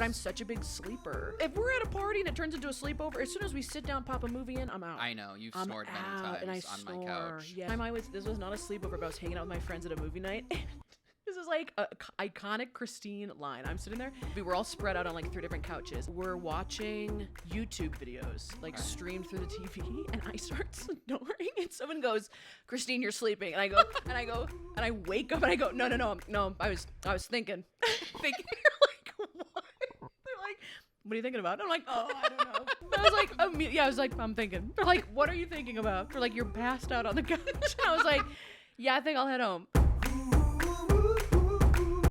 I'm such a big sleeper. If we're at a party and it turns into a sleepover, as soon as we sit down, pop a movie in, I'm out. I know, you've snored many times on my couch. Yeah. This was not a sleepover, but I was hanging out with my friends at a movie night. This is like a iconic Christine line. I'm sitting there. We were all spread out on like 3 different couches. We're watching YouTube videos, like streamed through the TV, and I start snoring, and someone goes, "Christine, you're sleeping." And I go, and I wake up, and I go, "No, I was thinking." Thinking. They're like, "What?" They're like, "What are you thinking about?" I'm like, "Oh, I don't know." I was like, "I'm thinking." They're like, "What are you thinking about?" They're like, "You're passed out on the couch." And I was like, "Yeah, I think I'll head home."